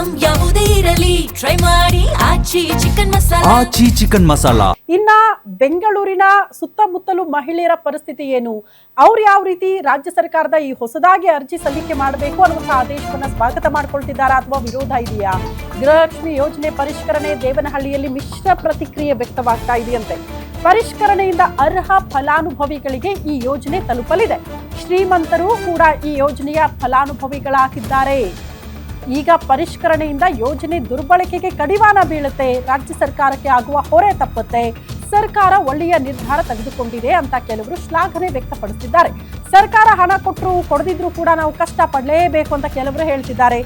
Item ಯಾವುದೇ ಇರಲಿ try ಮಾಡಿ ಆಚಿ ಚಿಕನ್ ಮಸಾಲಾ. ಇನ್ನ ಬೆಂಗಳೂರಿನ ಸುತ್ತಮುತ್ತಲು ಮಹಿಳೆಯರ ಪರಿಸ್ಥಿತಿ ಏನು, ಅವ್ರು ಯಾವ ರೀತಿ ರಾಜ್ಯ ಸರ್ಕಾರದ ಈ ಹೊಸದಾಗಿ ಅರ್ಜಿ ಸಲ್ಲಿಕೆ ಮಾಡಬೇಕು ಅನ್ನುವಂತಹ ಆದೇಶವನ್ನು ಸ್ವಾಗತ ಮಾಡಿಕೊಳ್ತಿದ್ದಾರಾ ಅಥವಾ ವಿರೋಧ ಇದೆಯಾ? ಗೃಹಲಕ್ಷ್ಮಿ ಯೋಜನೆ ಪರಿಷ್ಕರಣೆ ದೇವನಹಳ್ಳಿಯಲ್ಲಿ ಮಿಶ್ರ ಪ್ರತಿಕ್ರಿಯೆ ವ್ಯಕ್ತವಾಗ್ತಾ ಇದೆಯಂತೆ. ಪರಿಷ್ಕರಣೆಯಿಂದ ಅರ್ಹ ಫಲಾನುಭವಿಗಳಿಗೆ ಈ ಯೋಜನೆ ತಲುಪಲಿದೆ. ಶ್ರೀಮಂತರು ಕೂಡ ಈ ಯೋಜನೆಯ ಫಲಾನುಭವಿಗಳಾಗಿದ್ದಾರೆ. ಈಗ ಪರಿಷ್ಕರಣೆಯಿಂದ ಯೋಜನೆ ದುರ್ಬಳಕೆಗೆ ಕಡಿವಾಣ ಬೀಳುತ್ತೆ, ರಾಜ್ಯ ಸರ್ಕಾರಕ್ಕೆ ಆಗುವ ಹೊರೆ ತಪ್ಪುತ್ತೆ, ಸರ್ಕಾರ ಒಳ್ಳೆಯ ನಿರ್ಧಾರ ತೆಗೆದುಕೊಂಡಿದೆ ಅಂತ ಕೆಲವರು ಶ್ಲಾಘನೆ ವ್ಯಕ್ತಪಡಿಸಿದ್ದಾರೆ. ಸರ್ಕಾರ ಹಣ ಕೊಟ್ಟರು ಕೊಡದಿದ್ರು ಕೂಡ ನಾವು ಕಷ್ಟ ಪಡಲೇಬೇಕು ಅಂತ ಕೆಲವರು ಹೇಳ್ತಿದ್ದಾರೆ.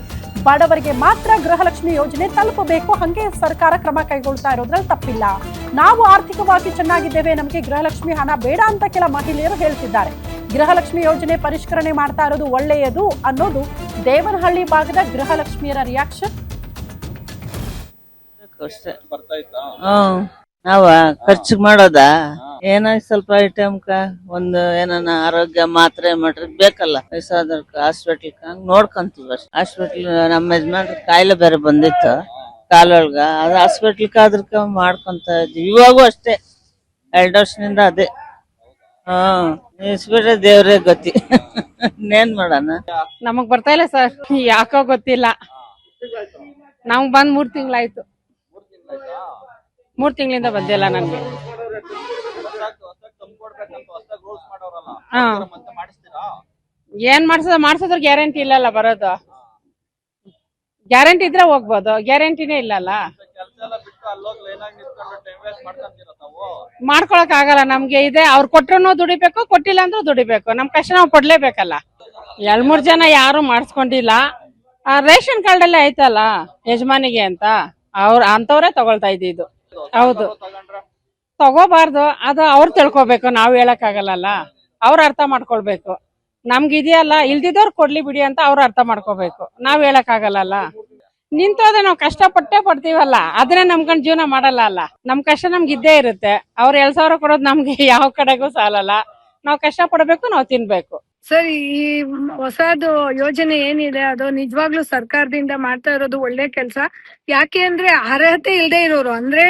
ಬಡವರಿಗೆ ಮಾತ್ರ ಗೃಹಲಕ್ಷ್ಮಿ ಯೋಜನೆ ತಲುಪಬೇಕು, ಹಾಗೆ ಸರ್ಕಾರ ಕ್ರಮ ಕೈಗೊಳ್ತಾ ಇರೋದ್ರಲ್ಲಿ ತಪ್ಪಿಲ್ಲ. ನಾವು ಆರ್ಥಿಕವಾಗಿ ಚೆನ್ನಾಗಿದ್ದೇವೆ, ನಮಗೆ ಗೃಹಲಕ್ಷ್ಮಿ ಹಣ ಬೇಡ ಅಂತ ಕೆಲ ಮಹಿಳೆಯರು ಹೇಳ್ತಿದ್ದಾರೆ. ಗೃಹಲಕ್ಷ್ಮಿ ಯೋಜನೆ ಪರಿಷ್ಕರಣೆ ಮಾಡ್ತಾ ಇರೋದು ಒಳ್ಳೆಯದು ಅನ್ನೋದು ದೇವನಹಳ್ಳಿ ಭಾಗದ ಗೃಹಲಕ್ಷ್ಮಿಯರ ರಿಯಾಕ್ಷನ್. ನಾವ ಖರ್ಚು ಮಾಡೋದ ಏನೋ ಸ್ವಲ್ಪ ಐಟಮ್ಕ ಒಂದು ಏನಾನ ಆರೋಗ್ಯ ಮಾತ್ರೆ ಮಾಡ್ರಿ ಬೇಕಲ್ಲ, ವಯಸ್ಸಾದರ್ಕ ಹಾಸ್ಪಿಟ್ಲ್ಕ ಹಂಗ ನೋಡ್ಕೊಂತೀವಿ ಅಷ್ಟೇ. ಹಾಸ್ಪಿಟ್ಲ್ ನಮ್ಮ ಯಜಮಾನ್ರ ಕಾಯಿಲೆ ಬೇರೆ ಬಂದಿತ್ತು ಕಾಲೊಳಗ, ಅದು ಹಾಸ್ಪಿಟ್ಲ್ಕ ಅದ್ರಕ ಮಾಡ್ಕೊಂತ ಇದ್ವಿ. ಇವಾಗೂ ಅಷ್ಟೇ 2 ವರ್ಷದಿಂದ ಅದೇ. ಇಸ್ಬಿಟ್ರೆ ದೇವ್ರೇ ಗತಿ. ಇನ್ನೇನ್ ಮಾಡೋಣ, ನಮಗ್ ಬರ್ತಾ ಇಲ್ಲ ಸರ್, ಯಾಕೋ ಗೊತ್ತಿಲ್ಲ. ನಮ್ಗ್ ಬಂದ್ 3 ತಿಂಗಳಾಯ್ತು. 3 ತಿಂಗಳಿಂದ ಬಂದಿಲ್ಲ ನನ್ಗೆ. ಏನ್ ಮಾಡ್ಸೋದ್ರ ಗ್ಯಾರಂಟಿ ಇಲ್ಲಲ್ಲ, ಬರೋದು ಗ್ಯಾರಂಟಿ ಇದ್ರೆ ಹೋಗ್ಬೋದು, ಗ್ಯಾರಂಟಿನೇ ಇಲ್ಲಲ್ಲ. ಮಾಡ್ಕೊಳಕ್ ಆಗಲ್ಲ ನಮ್ಗೆ. ಇದೆ ಅವ್ರು ಕೊಟ್ರು ದುಡಿಬೇಕು, ಕೊಟ್ಟಿಲ್ಲ ಅಂದ್ರೂ ದುಡಿಬೇಕು. ನಮ್ ಕಷ್ಟ ನಾವು ಪಡ್ಲೇಬೇಕಲ್ಲ. 2-3 ಜನ ಯಾರು ಮಾಡಿಸ್ಕೊಂಡಿಲ್ಲ. ರೇಷನ್ ಕಾರ್ಡ್ ಅಲ್ಲೇ ಐತಲ್ಲ ಯಜಮಾನಿಗೆ ಅಂತ, ಅಂತವ್ರೆ ತಗೊಳ್ತಾ ಇದ್ದಿದ್ದು. ಹೌದು, ತಗೋಬಾರ್ದು, ಅದು ಅವ್ರು ತಿಳ್ಕೊಬೇಕು, ನಾವ್ ಹೇಳಕ್ ಆಗಲ್ಲ. ಅವ್ರ ಅರ್ಥ ಮಾಡ್ಕೊಳ್ಬೇಕು. ನಮ್ಗಿದೆಯಲ್ಲ, ಇಲ್ದಿದ್ದವ್ರು ಕೊಡ್ಲಿ ಬಿಡಿ ಅಂತ ಅವ್ರು ಅರ್ಥ ಮಾಡ್ಕೋಬೇಕು, ನಾವ್ ಹೇಳಕ್ ಆಗಲ್ಲ. ನಿಂತೋದ್ರೆ ನಾವು ಕಷ್ಟಪಟ್ಟೆ ಪಡ್ತೀವಲ್ಲ, ಅದನ್ನೇ ನಮ್ಕೊಂಡ್ ಜೀವನ ಮಾಡಲ್ಲ ಅಲ್ಲ. ನಮ್ ಕಷ್ಟ ನಮ್ಗೆ ಇದ್ದೇ ಇರುತ್ತೆ. ಅವ್ರ 2,000 ಕೊಡೋದು ನಮ್ಗೆ ಯಾವ ಕಡೆಗೂ ಸಾಲಲ್ಲ. ನಾವ್ ಕಷ್ಟ ಪಡ್ಬೇಕು, ನಾವ್ ತಿನ್ಬೇಕು. ಸರ್, ಈ ಹೊಸದು ಯೋಜನೆ ಏನಿದೆ ಅದು ನಿಜವಾಗ್ಲೂ ಸರ್ಕಾರದಿಂದ ಮಾಡ್ತಾ ಇರೋದು ಒಳ್ಳೆ ಕೆಲಸ. ಯಾಕೆ ಅಂದ್ರೆ ಅರ್ಹತೆ ಇಲ್ಲದೆ ಇರೋರು, ಅಂದ್ರೆ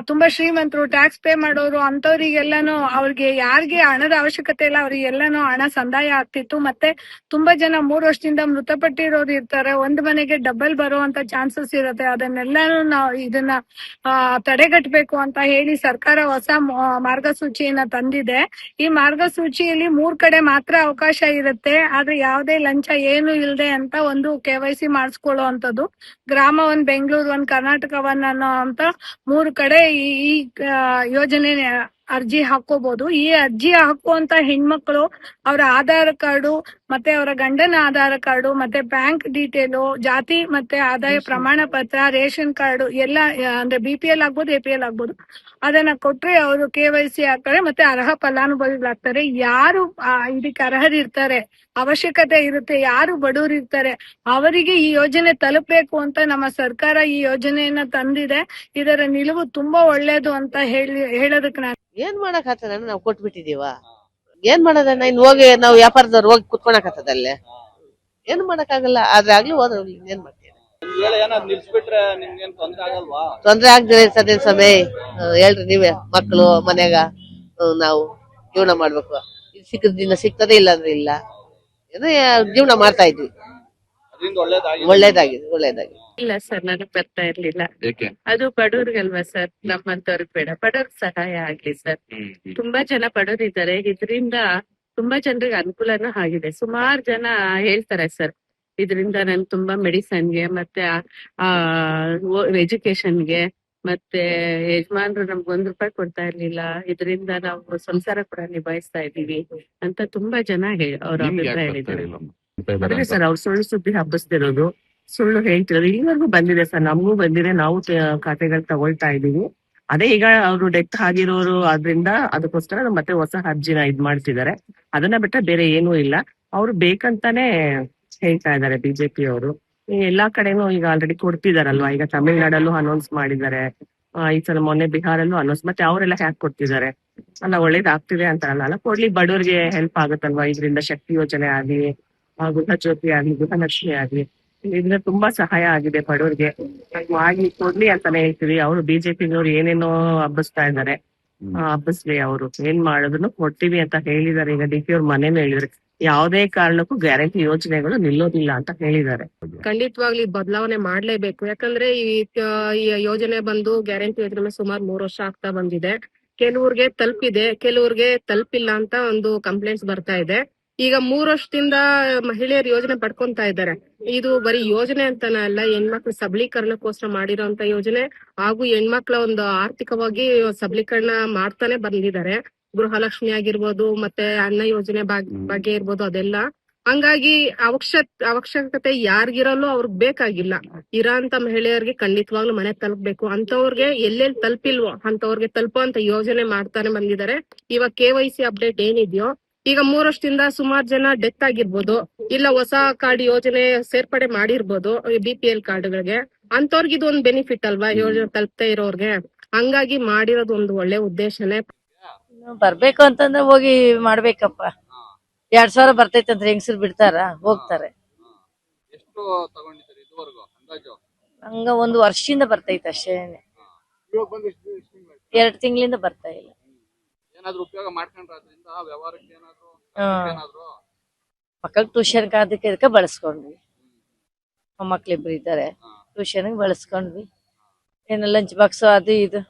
ತುಂಬಾ ಶ್ರೀಮಂತರು, ಟ್ಯಾಕ್ಸ್ ಪೇ ಮಾಡೋರು, ಅಂತವ್ರಿಗೆಲ್ಲಾನು, ಅವ್ರಿಗೆ ಯಾರಿಗೆ ಹಣದ ಅವಶ್ಯಕತೆ ಇಲ್ಲ ಅವ್ರಿಗೆಲ್ಲಾನು ಹಣ ಸಂದಾಯ ಆಗ್ತಿತ್ತು. ಮತ್ತೆ ತುಂಬಾ ಜನ 3 ವರ್ಷದಿಂದ ಮೃತಪಟ್ಟಿರೋರು ಇರ್ತಾರೆ. ಒಂದ್ ಮನೆಗೆ ಡಬಲ್ ಬರುವಂತ ಚಾನ್ಸಸ್ ಇರುತ್ತೆ. ಅದನ್ನೆಲ್ಲಾನು ನಾವು ಇದನ್ನ ತಡೆಗಟ್ಟಬೇಕು ಅಂತ ಹೇಳಿ ಸರ್ಕಾರ ಹೊಸ ಮಾರ್ಗಸೂಚಿಯನ್ನ ತಂದಿದೆ. ಈ ಮಾರ್ಗಸೂಚಿಯಲ್ಲಿ 3 ಕಡೆ ಮಾತ್ರ ಅವಕಾಶ ಇರುತ್ತೆ, ಆದ್ರೆ ಯಾವುದೇ ಲಂಚ ಏನು ಇಲ್ಲದೆ ಅಂತ ಒಂದು KYC ಮಾಡಿಸ್ಕೊಳ್ಳೋ ಅಂತದ್ದು. ಗ್ರಾಮ 1, ಬೆಂಗಳೂರು 1, ಕರ್ನಾಟಕ 1 ಅನ್ನೋ ಅಂತ 3 ಕಡೆ ಈ ಯೋಜನೆ ಅರ್ಜಿ ಹಾಕೋಬಹುದು. ಈ ಅರ್ಜಿ ಹಾಕುವಂತ ಹೆಣ್ಮಕ್ಳು ಅವರ ಆಧಾರ್ ಕಾರ್ಡು, ಮತ್ತೆ ಅವರ ಗಂಡನ ಆಧಾರ್ ಕಾರ್ಡು, ಮತ್ತೆ ಬ್ಯಾಂಕ್ ಡೀಟೇಲು, ಜಾತಿ ಮತ್ತೆ ಆದಾಯ ಪ್ರಮಾಣ ಪತ್ರ, ರೇಷನ್ ಕಾರ್ಡು ಎಲ್ಲ, ಅಂದ್ರೆ BPL ಆಗ್ಬೋದು, APL ಆಗ್ಬೋದು, ಅದನ್ನ ಕೊಟ್ರೆ ಅವರು KYC ಆಗ್ತಾರೆ, ಮತ್ತೆ ಅರ್ಹ ಫಲಾನುಭವಿಗಳಾಗ್ತಾರೆ. ಯಾರು ಇದಕ್ಕೆ ಅರ್ಹರಿರ್ತಾರೆ, ಅವಶ್ಯಕತೆ ಇರುತ್ತೆ, ಯಾರು ಬಡವರು ಇರ್ತಾರೆ, ಅವರಿಗೆ ಈ ಯೋಜನೆ ತಲುಪಬೇಕು ಅಂತ ನಮ್ಮ ಸರ್ಕಾರ ಈ ಯೋಜನೆಯನ್ನ ತಂದಿದೆ. ಇದರ ನಿಲುವು ತುಂಬಾ ಒಳ್ಳೇದು ಅಂತ ಹೇಳೋದಕ್ಕೆ ನಾನು ಏನ್ ಮಾಡಕ್ ಆತದ, ನಾವ್ ಕೊಟ್ಬಿಟ್ಟಿದೀವ, ಏನ್ ಮಾಡೋದನ್ನ ಇನ್ ಹೋಗಿ ನಾವು ವ್ಯಾಪಾರದವ್ರು ಹೋಗಿ ಕುತ್ಕೊಳಕತ್ತದಲ್ಲೇ, ಏನ್ ಮಾಡಕ್ ಆಗಲ್ಲ. ಆದ್ರೆ ಆಗ್ಲಿ ಹೋದ್ರೆ ಏನ್ ಮಾಡ್ತೀವಿ, ತೊಂದ್ರೆ ಆಗ್ದಿರ ಸದೇನ್ ಸಮಯ ಹೇಳ್ರಿ ನೀವೇ. ಮಕ್ಕಳು ಮನ್ಯಾಗ ನಾವು ಜೀವನ ಮಾಡ್ಬೇಕು. ಸಿಕ್ಕದ ದಿನ ಸಿಗ್ತದೆ, ಇಲ್ಲ ಅಂದ್ರೆ ಇಲ್ಲ. ಏನೋ ಜೀವನ ಮಾಡ್ತಾ ಇದ್ವಿ. ಒಳ್ಳೇದಾಗಿದೆ. ಇಲ್ಲ ಸರ್, ನನಗ್ ಬರ್ತಾ ಇರ್ಲಿಲ್ಲ. ಅದು ಬಡವ್ರಿಗಲ್ವಾ ಸರ್, ನಮ್ಮಂತವ್ರಿಗೆ ಬೇಡ, ಬಡವ್ರಿಗೆ ಸಹಾಯ ಆಗ್ಲಿ ಸರ್. ತುಂಬಾ ಜನ ಬಡವರಿದ್ದಾರೆ, ಇದರಿಂದ ತುಂಬಾ ಜನರಿಗೆ ಅನುಕೂಲನೂ ಆಗಿದೆ. ಸುಮಾರು ಜನ ಹೇಳ್ತಾರೆ ಸರ್, ಇದರಿಂದ ನನ್ ತುಂಬಾ ಮೆಡಿಸನ್ಗೆ ಮತ್ತೆ ಎಜುಕೇಶನ್ಗೆ, ಮತ್ತೆ ಯಜಮಾನ್ರು ನಮ್ಗೆ ₹1 ಕೊಡ್ತಾ ಇರ್ಲಿಲ್ಲ, ಇದರಿಂದ ನಾವು ಸಂಸಾರ ಕೂಡ ನಿಭಾಯಿಸ್ತಾ ಇದೀವಿ ಅಂತ ತುಂಬಾ ಜನ ಅವ್ರ ಅಭಿಪ್ರಾಯ ಹೇಳಿದ್ದಾರೆ. ಅದೇ ಸರ್, ಅವ್ರು ಸುಳ್ಳು ಸುದ್ದಿ ಹಬ್ಬಿಸ್ತಿರೋದು, ಸುಳ್ಳು ಹೇಳ್ತಿರೋದು ಇಲ್ಲಿವರೆಗೂ ಬಂದಿದೆ ಸರ್, ನಮಗೂ ಬಂದಿದೆ. ನಾವು ಖಾತೆಗಳು ತಗೊಳ್ತಾ ಇದೀವಿ. ಅದೇ ಈಗ ಅವರು ಡೆತ್ ಆಗಿರೋರು ಆದ್ರಿಂದ ಅದಕ್ಕೋಸ್ಕರ ಮತ್ತೆ ಹೊಸ ಅರ್ಜಿನ ಮಾಡ್ತಿದ್ದಾರೆ. ಅದನ್ನ ಬಿಟ್ರೆ ಬೇರೆ ಏನೂ ಇಲ್ಲ. ಅವ್ರು ಬೇಕಂತಾನೆ ಹೇಳ್ತಾ ಇದ್ದಾರೆ ಬಿಜೆಪಿ ಅವರು. ಎಲ್ಲಾ ಕಡೆನೂ ಈಗ ಆಲ್ರೆಡಿ ಕೊಡ್ತಿದಾರಲ್ವಾ. ಈಗ ತಮಿಳ್ನಾಡಲ್ಲೂ ಅನೌನ್ಸ್ ಮಾಡಿದ್ದಾರೆ, ಈ ಸಲ ಮೊನ್ನೆ ಬಿಹಾರಲ್ಲೂ ಅನೌನ್ಸ್, ಮತ್ತೆ ಅವರೆಲ್ಲ ಹ್ಯಾಕ್ ಕೊಡ್ತಿದ್ದಾರೆ ಅಲ್ಲ, ಒಳ್ಳೇದಾಗ್ತಿದೆ ಅಂತ ಅಲ್ಲ, ಕೊಡ್ಲಿ, ಬಡವ್ರಿಗೆ ಹೆಲ್ಪ್ ಆಗುತ್ತಲ್ವಾ. ಇದರಿಂದ ಶಕ್ತಿ ಯೋಜನೆ ಆಗ್ಲಿ, ಗೃಹ ಜ್ಯೋತಿ ಆಗ್ಲಿ, ಗೃಹಲಕ್ಷ್ಮಿ ಆಗ್ಲಿ, ಇದರಿಂದ ತುಂಬಾ ಸಹಾಯ ಆಗಿದೆ ಬಡವರಿಗೆ. ಆಗಿ ಕೊಡ್ಲಿ ಅಂತಾನೆ ಹೇಳ್ತೀವಿ. ಅವರು ಬಿಜೆಪಿನವ್ರು ಏನೇನೋ ಹಬ್ಬಸ್ತಾ ಇದ್ದಾರೆ, ಹಬ್ಬಸ್ಲಿ. ಅವರು ಏನ್ ಮಾಡಿದ್ರು ಕೊಡ್ತೀವಿ ಅಂತ ಹೇಳಿದಾರೆ. ಈಗ ಡಿ ಕೆ ಅವ್ರ ಮನೇನು ಹೇಳಿದ್ರೆ ಯಾವುದೇ ಕಾರಣಕ್ಕೂ ಗ್ಯಾರಂಟಿ ಯೋಜನೆಗಳು ನಿಲ್ಲೋದಿಲ್ಲ ಅಂತ ಹೇಳಿದ್ದಾರೆ. ಖಂಡಿತವಾಗ್ಲಿ ಬದಲಾವಣೆ ಮಾಡ್ಲೇಬೇಕು. ಯಾಕಂದ್ರೆ ಈ ಯೋಜನೆ ಬಂದು ಗ್ಯಾರಂಟಿ ಯೋಜನೆ ಸುಮಾರು 3 ವರ್ಷ ಆಗ್ತಾ ಬಂದಿದೆ. ಕೆಲವ್ರಿಗೆ ತಲುಪಿದೆ, ಕೆಲವ್ರಿಗೆ ತಲುಪಿಲ್ಲ ಅಂತ ಒಂದು ಕಂಪ್ಲೇಂಟ್ಸ್ ಬರ್ತಾ ಇದೆ. ಈಗ 3 ವರ್ಷದಿಂದ ಮಹಿಳೆಯರು ಯೋಜನೆ ಪಡ್ಕೊಂತಾ ಇದ್ದಾರೆ. ಇದು ಬರೀ ಯೋಜನೆ ಅಂತಾನೆ ಅಲ್ಲ, ಹೆಣ್ಮಕ್ಳ ಸಬಲೀಕರಣಕ್ಕೋಸ್ಕರ ಮಾಡಿರೋಂತ ಯೋಜನೆ ಹಾಗೂ ಹೆಣ್ಮಕ್ಳ ಒಂದು ಆರ್ಥಿಕವಾಗಿ ಸಬಲೀಕರಣ ಮಾಡ್ತಾನೆ ಬಂದಿದ್ದಾರೆ. ಗೃಹಲಕ್ಷ್ಮಿ ಆಗಿರ್ಬೋದು, ಮತ್ತೆ ಅನ್ನ ಯೋಜನೆ ಬಗ್ಗೆ ಇರ್ಬೋದು, ಅದೆಲ್ಲ. ಹಂಗಾಗಿ ಅವಶ್ಯಕತೆ ಯಾರಿಗಿರಲ್ಲೋ ಅವ್ರಿಗೆ ಬೇಕಾಗಿಲ್ಲ. ಇರೋಂತ ಮಹಿಳೆಯರಿಗೆ ಖಂಡಿತವಾಗ್ಲೂ ಮನೆ ತಲುಪಬೇಕು. ಅಂತವ್ರಿಗೆ ಎಲ್ಲೆಲ್ಲಿ ತಲುಪಿಲ್ವೋ ಅಂತವ್ರಿಗೆ ತಲುಪುವಂತ ಯೋಜನೆ ಮಾಡ್ತಾನೆ ಬಂದಿದ್ದಾರೆ. ಇವಾಗ KYC ಅಪ್ಡೇಟ್ ಏನಿದೆಯೋ, ಈಗ 3 ವರ್ಷದಿಂದ ಸುಮಾರು ಜನ ಡೆತ್ ಆಗಿರ್ಬೋದು, ಇಲ್ಲ ಹೊಸ ಕಾರ್ಡ್ ಯೋಜನೆ ಸೇರ್ಪಡೆ ಮಾಡಿರ್ಬೋದು BPL ಕಾರ್ಡ್ಗಳಿಗೆ. ಅಂತವ್ರಿಗೆ ಇದು ಒಂದು ಬೆನಿಫಿಟ್ ಅಲ್ವಾ, ಯೋಜನೆ ತಲುಪ್ತಾ ಇರೋರ್ಗೆ. ಹಂಗಾಗಿ ಮಾಡಿರೋದು ಒಂದು ಒಳ್ಳೆ ಉದ್ದೇಶನೇ. ಬರ್ಬೇಕು ಅಂತಂದ್ರೆ ಹೋಗಿ ಮಾಡ್ಬೇಕಪ್ಪ. 2000 ಬರ್ತೈತೆ ಅಂದ್ರೆ ಹೆಂಗಸರು ಬಿಡ್ತಾರ, ಹೋಗ್ತಾರೆ. ಎಷ್ಟು ತಗೊಂಡಿದ್ದೀರಿ ಇದುವರೆಗೂ ಅಂದಾಜು? ಹಂಗ 1 ವರ್ಷದಿಂದ ಬರ್ತೈತೆ ಅಷ್ಟೇನೆ. ಇವಾಗ ಬಂದು ಎಷ್ಟು 2 ತಿಂಗಳಿಂದ ಬರ್ತಾ ಇಲ್ಲ. ಏನಾದ್ರು ಉಪಯೋಗ ಮಾಡ್ಕೊಂಡ್ರ ಅದರಿಂದ ವ್ಯವಹಾರಕ್ಕೆ ಏನಾದ್ರು ಏನಾದ್ರು? ಮಕ್ಕಳಿಗೆ ಟ್ಯೂಷನ್ ಅದಕ್ಕೆ ಇದಕ್ಕೆ ಬಳಸ್ಕೊಂಡ್ವಿ. ಮೊಮ್ಮಕ್ಳಿಬ್ರು ಇದ್ದಾರೆ, ಟ್ಯೂಷನ್ಗೆ ಬಳಸ್ಕೊಂಡ್ವಿ. ಏನು ಲಂಚ್ ಬಾಕ್ಸ್ ಅದು ಇದು